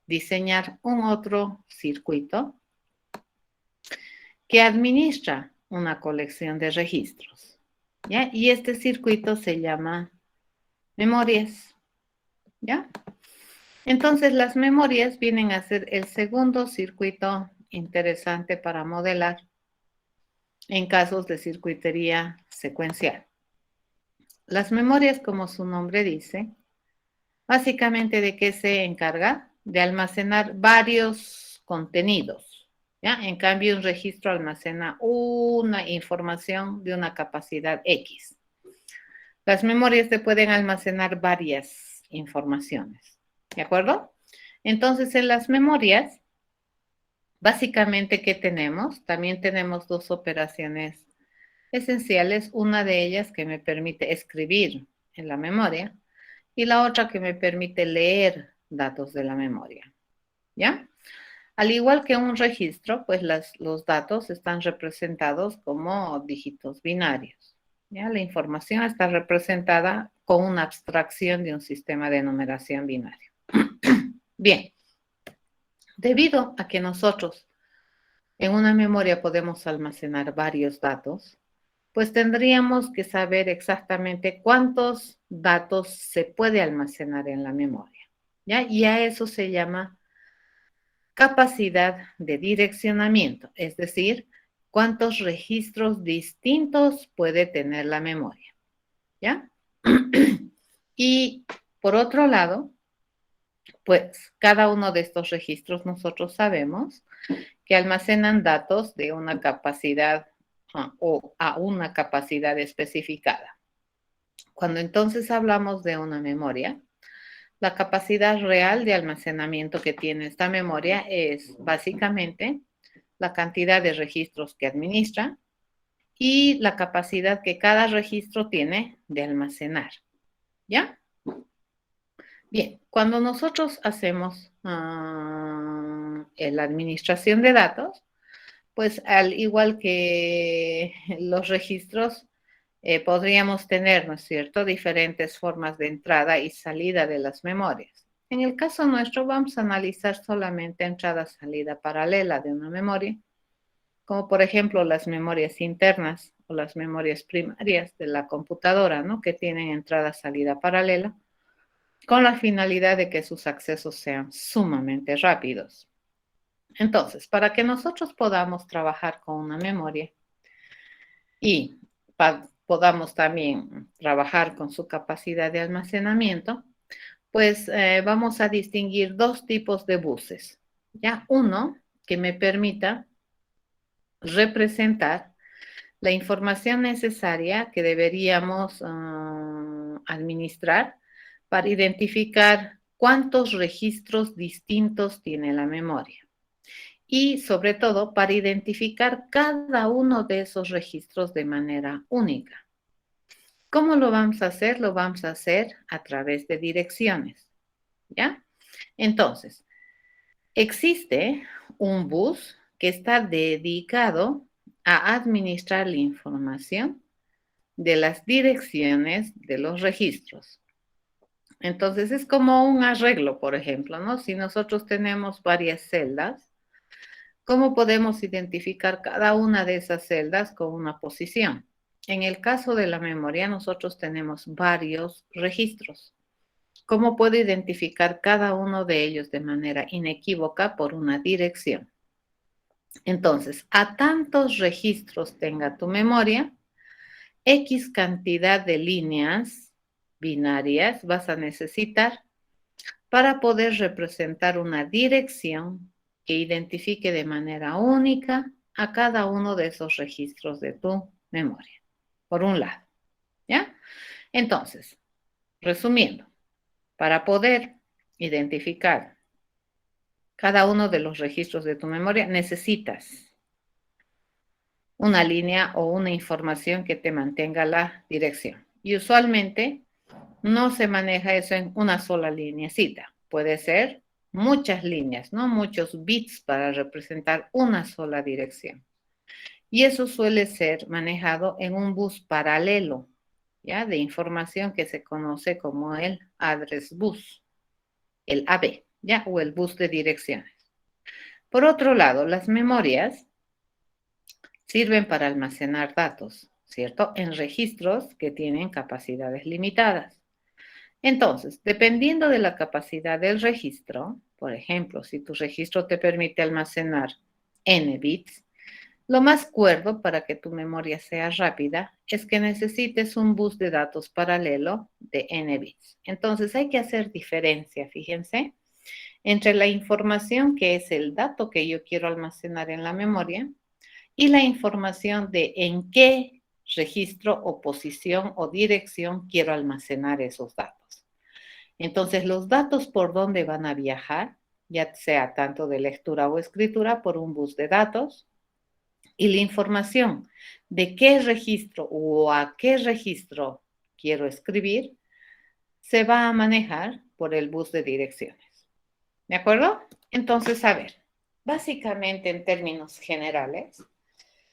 diseñar un otro circuito que administra una colección de registros. ¿Ya? Y este circuito se llama memorias. ¿Ya? Entonces las memorias vienen a ser el segundo circuito interesante para modelar en casos de circuitería secuencial. Las memorias, como su nombre dice, básicamente de qué se encarga, de almacenar varios contenidos. ¿Ya? En cambio, un registro almacena una información de una capacidad X. Las memorias te pueden almacenar varias informaciones. ¿De acuerdo? Entonces, en las memorias, básicamente, ¿qué tenemos? También tenemos dos operaciones esenciales. Una de ellas que me permite escribir en la memoria y la otra que me permite leer datos de la memoria. ¿Ya? Al igual que un registro, pues los datos están representados como dígitos binarios. ¿Ya? La información está representada con una abstracción de un sistema de numeración binario. Bien, debido a que nosotros en una memoria podemos almacenar varios datos, pues tendríamos que saber exactamente cuántos datos se puede almacenar en la memoria. ¿Ya? Y a eso se llama capacidad de direccionamiento, es decir, cuántos registros distintos puede tener la memoria. ¿Ya? Y por otro lado, pues cada uno de estos registros nosotros sabemos que almacenan datos de una capacidad o a una capacidad especificada. Cuando entonces hablamos de una memoria, la capacidad real de almacenamiento que tiene esta memoria es básicamente la cantidad de registros que administra y la capacidad que cada registro tiene de almacenar. ¿Ya? Bien, cuando nosotros hacemos la administración de datos, pues al igual que los registros, podríamos tener, ¿no es cierto?, diferentes formas de entrada y salida de las memorias. En el caso nuestro vamos a analizar solamente entrada-salida paralela de una memoria, como por ejemplo las memorias internas o las memorias primarias de la computadora, ¿no?, que tienen entrada-salida paralela, con la finalidad de que sus accesos sean sumamente rápidos. Entonces, para que nosotros podamos trabajar con una memoria y podamos también trabajar con su capacidad de almacenamiento, pues vamos a distinguir dos tipos de buses. ¿Ya? Uno que me permita representar la información necesaria que deberíamos administrar para identificar cuántos registros distintos tiene la memoria. Y sobre todo para identificar cada uno de esos registros de manera única. ¿Cómo lo vamos a hacer? Lo vamos a hacer a través de direcciones, ¿ya? Entonces, existe un bus que está dedicado a administrar la información de las direcciones de los registros. Entonces, es como un arreglo, por ejemplo, ¿no? Si nosotros tenemos varias celdas, ¿cómo podemos identificar cada una de esas celdas con una posición? En el caso de la memoria, nosotros tenemos varios registros. ¿Cómo puedo identificar cada uno de ellos de manera inequívoca por una dirección? Entonces, a tantos registros tenga tu memoria, X cantidad de líneas binarias vas a necesitar para poder representar una dirección que identifique de manera única a cada uno de esos registros de tu memoria, por un lado, ¿ya? Entonces, resumiendo, para poder identificar cada uno de los registros de tu memoria, necesitas una línea o una información que te mantenga la dirección. Y usualmente no se maneja eso en una sola lineacita. Puede ser muchas líneas, ¿no? Muchos bits para representar una sola dirección. Y eso suele ser manejado en un bus paralelo, ¿ya? De información que se conoce como el address bus, el AB, ¿ya? O el bus de direcciones. Por otro lado, las memorias sirven para almacenar datos, ¿cierto? En registros que tienen capacidades limitadas. Entonces, dependiendo de la capacidad del registro, por ejemplo, si tu registro te permite almacenar n bits, lo más cuerdo para que tu memoria sea rápida es que necesites un bus de datos paralelo de n bits. Entonces, hay que hacer diferencia, fíjense, entre la información que es el dato que yo quiero almacenar en la memoria y la información de en qué registro o posición o dirección quiero almacenar esos datos. Entonces, los datos por dónde van a viajar, ya sea tanto de lectura o escritura, por un bus de datos, y la información de qué registro o a qué registro quiero escribir, se va a manejar por el bus de direcciones. ¿De acuerdo? Entonces, a ver, básicamente en términos generales,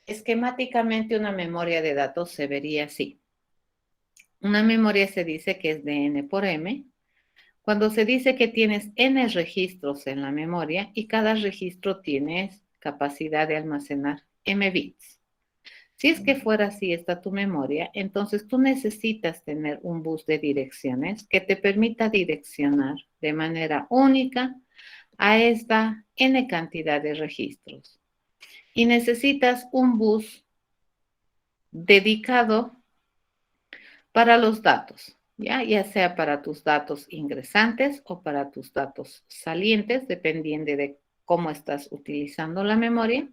esquemáticamente una memoria de datos se vería así. Una memoria se dice que es de n por m, cuando se dice que tienes n registros en la memoria y cada registro tiene capacidad de almacenar m bits. Si es que fuera así esta tu memoria, entonces tú necesitas tener un bus de direcciones que te permita direccionar de manera única a esta n cantidad de registros. Y necesitas un bus dedicado para los datos, ya sea para tus datos ingresantes o para tus datos salientes, dependiendo de cómo estás utilizando la memoria,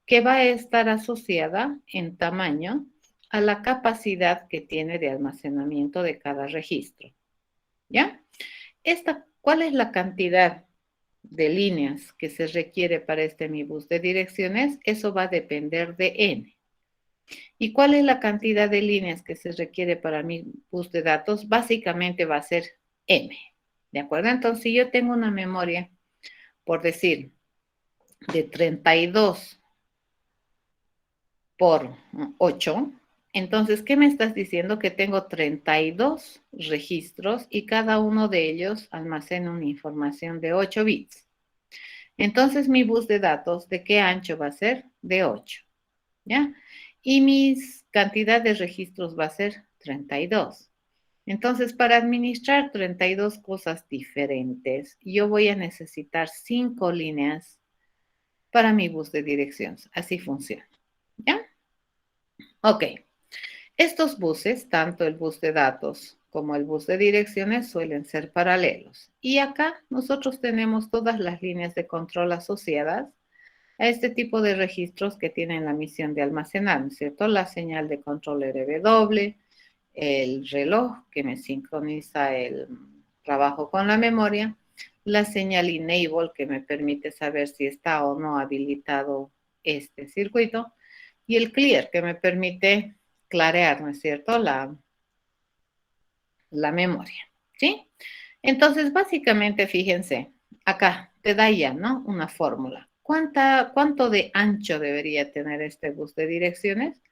que va a estar asociada en tamaño a la capacidad que tiene de almacenamiento de cada registro. ¿Ya? ¿Cuál es la cantidad de líneas que se requiere para este mi bus de direcciones? Eso va a depender de n. ¿Y cuál es la cantidad de líneas que se requiere para mi bus de datos? Básicamente va a ser m. ¿De acuerdo? Entonces, si yo tengo una memoria, por decir, de 32 por 8, entonces, ¿qué me estás diciendo? Que tengo 32 registros y cada uno de ellos almacena una información de 8 bits. Entonces, mi bus de datos, ¿de qué ancho va a ser? De 8, ¿ya? Y mi cantidad de registros va a ser 32. Entonces, para administrar 32 cosas diferentes, yo voy a necesitar 5 líneas para mi bus de direcciones. Así funciona, ¿ya? Ok. Estos buses, tanto el bus de datos como el bus de direcciones, suelen ser paralelos. Y acá nosotros tenemos todas las líneas de control asociadas a este tipo de registros que tienen la misión de almacenar, ¿no es cierto? La señal de control RW, el reloj que me sincroniza el trabajo con la memoria, la señal enable que me permite saber si está o no habilitado este circuito, y el clear que me permite clarear, ¿no es cierto?, la memoria, ¿sí? Entonces, básicamente, fíjense, acá te da ya, ¿no?, una fórmula. ¿Cuánto de ancho debería tener este bus de direcciones?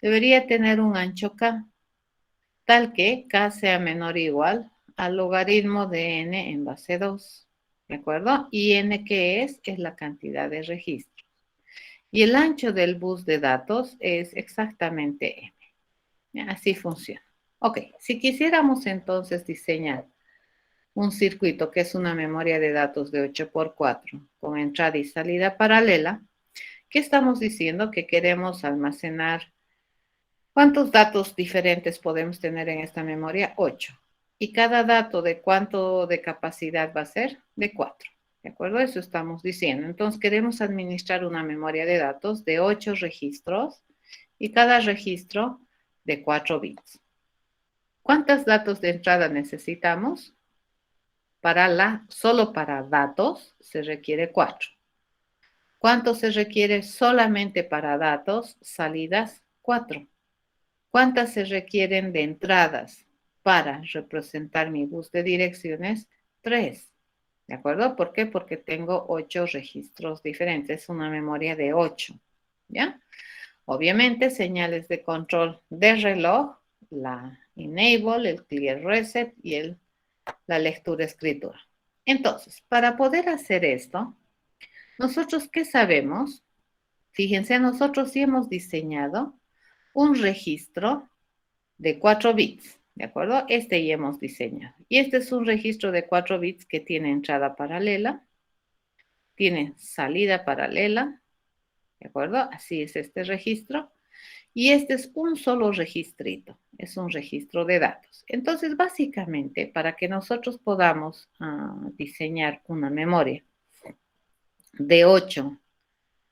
Debería tener un ancho K, tal que K sea menor o igual al logaritmo de N en base 2, ¿de acuerdo? Y N, ¿qué es? Es la cantidad de registros. Y el ancho del bus de datos es exactamente M. Así funciona. Ok, si quisiéramos entonces diseñar un circuito que es una memoria de datos de 8x4 con entrada y salida paralela, ¿qué estamos diciendo? Que queremos almacenar. ¿Cuántos datos diferentes podemos tener en esta memoria? 8. ¿Y cada dato de cuánto de capacidad va a ser? De 4. ¿De acuerdo? Eso estamos diciendo. Entonces, queremos administrar una memoria de datos de 8 registros y cada registro de 4 bits. ¿Cuántos datos de entrada necesitamos? Solo para datos se requiere 4. ¿Cuánto se requiere solamente para datos? Salidas, 4. ¿Cuántas se requieren de entradas para representar mi bus de direcciones? 3. ¿De acuerdo? ¿Por qué? Porque tengo 8 registros diferentes. Es una memoria de 8. ¿Ya? Obviamente, señales de control de reloj, la enable, el clear reset y la lectura-escritura. Entonces, para poder hacer esto, nosotros, ¿qué sabemos? Fíjense, nosotros sí hemos diseñado un registro de 4 bits, ¿de acuerdo? Este ya hemos diseñado. Y este es un registro de 4 bits que tiene entrada paralela, tiene salida paralela, ¿de acuerdo? Así es este registro. Y este es un solo registrito, es un registro de datos. Entonces, básicamente, para que nosotros podamos diseñar una memoria de 8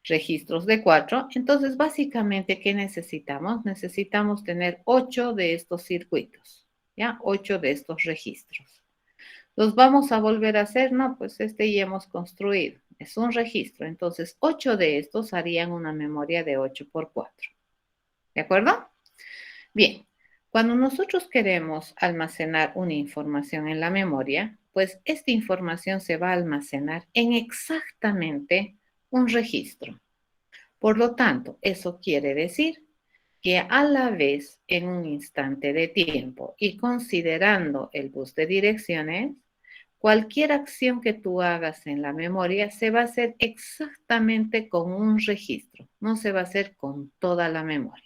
registros de 4, entonces básicamente, ¿qué necesitamos? Necesitamos tener 8 de estos circuitos, ¿ya? 8 de estos registros. ¿Los vamos a volver a hacer? No, pues este ya hemos construido. Es un registro. Entonces, 8 de estos harían una memoria de 8x4. ¿De acuerdo? Bien, cuando nosotros queremos almacenar una información en la memoria, pues esta información se va a almacenar en exactamente un registro. Por lo tanto, eso quiere decir que a la vez, en un instante de tiempo y considerando el bus de direcciones, cualquier acción que tú hagas en la memoria se va a hacer exactamente con un registro, no se va a hacer con toda la memoria.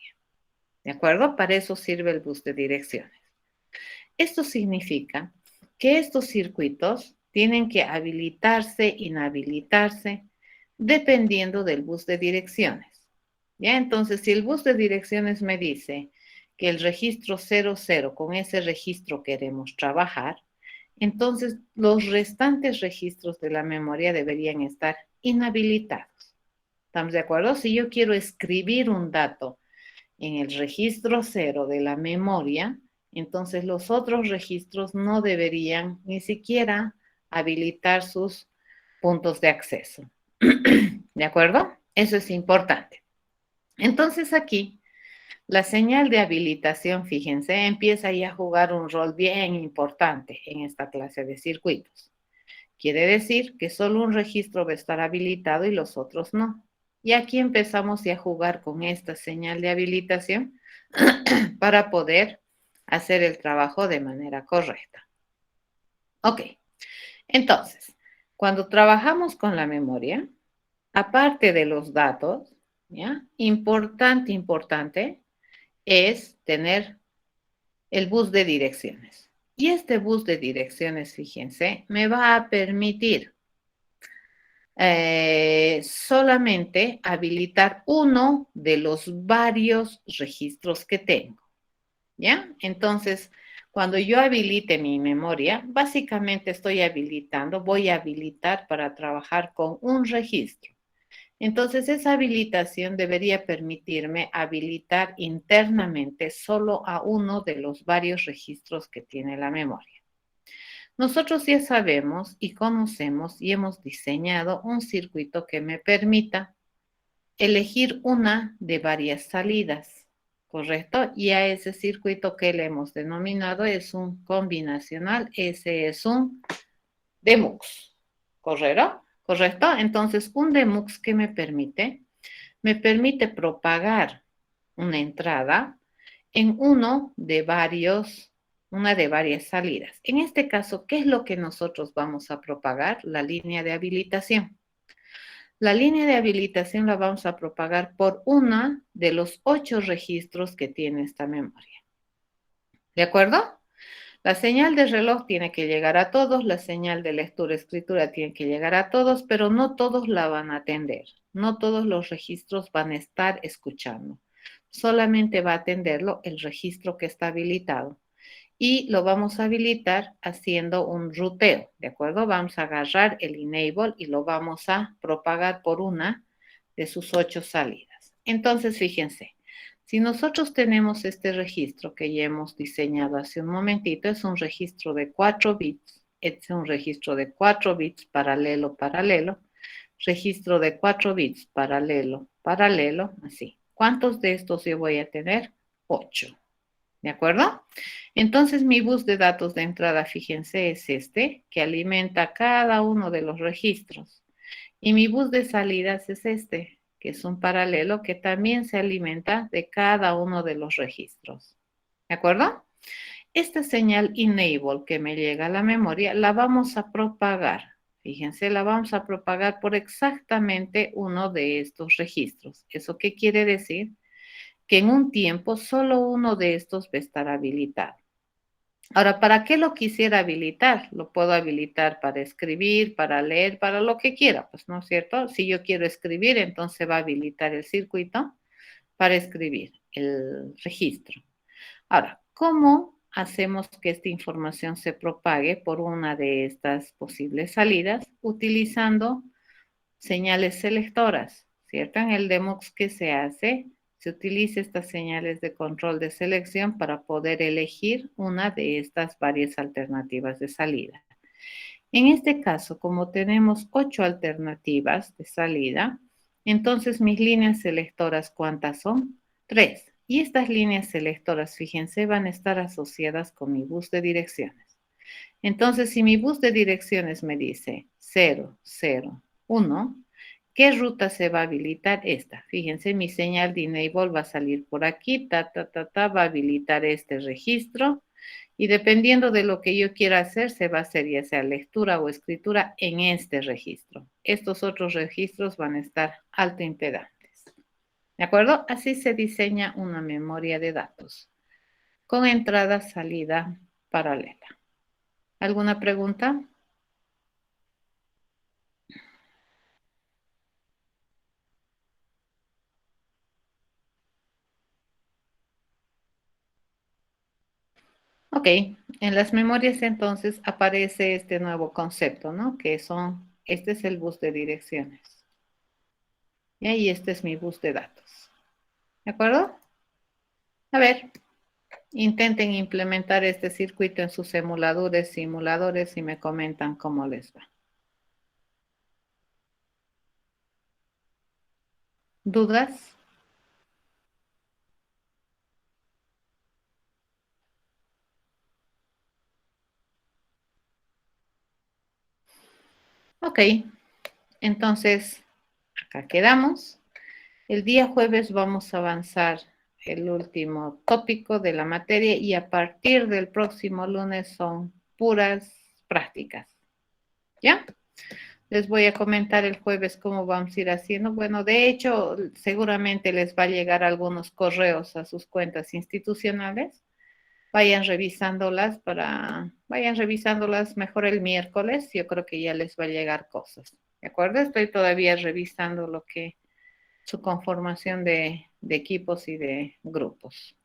¿De acuerdo? Para eso sirve el bus de direcciones. Esto significa que estos circuitos tienen que habilitarse, inhabilitarse, dependiendo del bus de direcciones. ¿Ya? Entonces, si el bus de direcciones me dice que el registro 00, con ese registro queremos trabajar, entonces los restantes registros de la memoria deberían estar inhabilitados. ¿Estamos de acuerdo? Si yo quiero escribir un dato en el registro 0 de la memoria, entonces los otros registros no deberían ni siquiera habilitar sus puntos de acceso. ¿De acuerdo? Eso es importante. Entonces aquí, la señal de habilitación, fíjense, empieza ya a jugar un rol bien importante en esta clase de circuitos. Quiere decir que solo un registro va a estar habilitado y los otros no. Y aquí empezamos ya a jugar con esta señal de habilitación para poder hacer el trabajo de manera correcta. Ok, entonces, cuando trabajamos con la memoria, aparte de los datos, ¿ya? Importante es tener el bus de direcciones. Y este bus de direcciones, fíjense, me va a permitir solamente habilitar uno de los varios registros que tengo. ¿Ya? Entonces, cuando yo habilite mi memoria, básicamente voy a habilitar para trabajar con un registro. Entonces, esa habilitación debería permitirme habilitar internamente solo a uno de los varios registros que tiene la memoria. Nosotros ya sabemos y conocemos y hemos diseñado un circuito que me permita elegir una de varias salidas, ¿correcto? Y a ese circuito que le hemos denominado es un combinacional, ese es un demux, ¿correcto? ¿Correcto? Entonces, un demux que me permite propagar una entrada en una de varias salidas. En este caso, ¿qué es lo que nosotros vamos a propagar? La línea de habilitación. La línea de habilitación la vamos a propagar por una de los 8 registros que tiene esta memoria. ¿De acuerdo? La señal de reloj tiene que llegar a todos, la señal de lectura-escritura tiene que llegar a todos, pero no todos la van a atender. No todos los registros van a estar escuchando. Solamente va a atenderlo el registro que está habilitado. Y lo vamos a habilitar haciendo un ruteo, ¿de acuerdo? Vamos a agarrar el enable y lo vamos a propagar por una de sus 8 salidas. Entonces, fíjense, si nosotros tenemos este registro que ya hemos diseñado hace un momentito, es un registro de 4 bits, es un registro de 4 bits paralelo, paralelo, registro de 4 bits paralelo, paralelo, así. ¿Cuántos de estos yo voy a tener? 8. ¿De acuerdo? Entonces mi bus de datos de entrada, fíjense, es este, que alimenta cada uno de los registros. Y mi bus de salidas es este, que es un paralelo que también se alimenta de cada uno de los registros. ¿De acuerdo? Esta señal enable que me llega a la memoria la vamos a propagar. Fíjense, la vamos a propagar por exactamente uno de estos registros. ¿Eso qué quiere decir? Que en un tiempo solo uno de estos va a estar habilitado. Ahora, ¿para qué lo quisiera habilitar? Lo puedo habilitar para escribir, para leer, para lo que quiera, pues, ¿no es cierto? Si yo quiero escribir, entonces va a habilitar el circuito para escribir el registro. Ahora, ¿cómo hacemos que esta información se propague por una de estas posibles salidas? Utilizando señales selectoras, ¿cierto? En el demux que se hace, se utiliza estas señales de control de selección para poder elegir una de estas varias alternativas de salida. En este caso, como tenemos 8 alternativas de salida, entonces mis líneas selectoras, ¿cuántas son? 3. Y estas líneas selectoras, fíjense, van a estar asociadas con mi bus de direcciones. Entonces, si mi bus de direcciones me dice 0, 0, 1, ¿qué ruta se va a habilitar? Esta. Fíjense, mi señal de enable va a salir por aquí, va a habilitar este registro y dependiendo de lo que yo quiera hacer, se va a hacer ya sea lectura o escritura en este registro. Estos otros registros van a estar alto impedantes. ¿De acuerdo? Así se diseña una memoria de datos con entrada, salida paralela. ¿Alguna pregunta? Ok, en las memorias entonces aparece este nuevo concepto, ¿no? Que este es el bus de direcciones. Y ahí este es mi bus de datos. ¿De acuerdo? A ver, intenten implementar este circuito en sus simuladores y me comentan cómo les va. ¿Dudas? Ok, entonces acá quedamos. El día jueves vamos a avanzar el último tópico de la materia y a partir del próximo lunes son puras prácticas. ¿Ya? Les voy a comentar el jueves cómo vamos a ir haciendo. Bueno, de hecho, seguramente les va a llegar algunos correos a sus cuentas institucionales. Vayan revisándolas mejor el miércoles. Yo creo que ya les va a llegar cosas. ¿De acuerdo? Estoy todavía revisando su conformación de equipos y de grupos.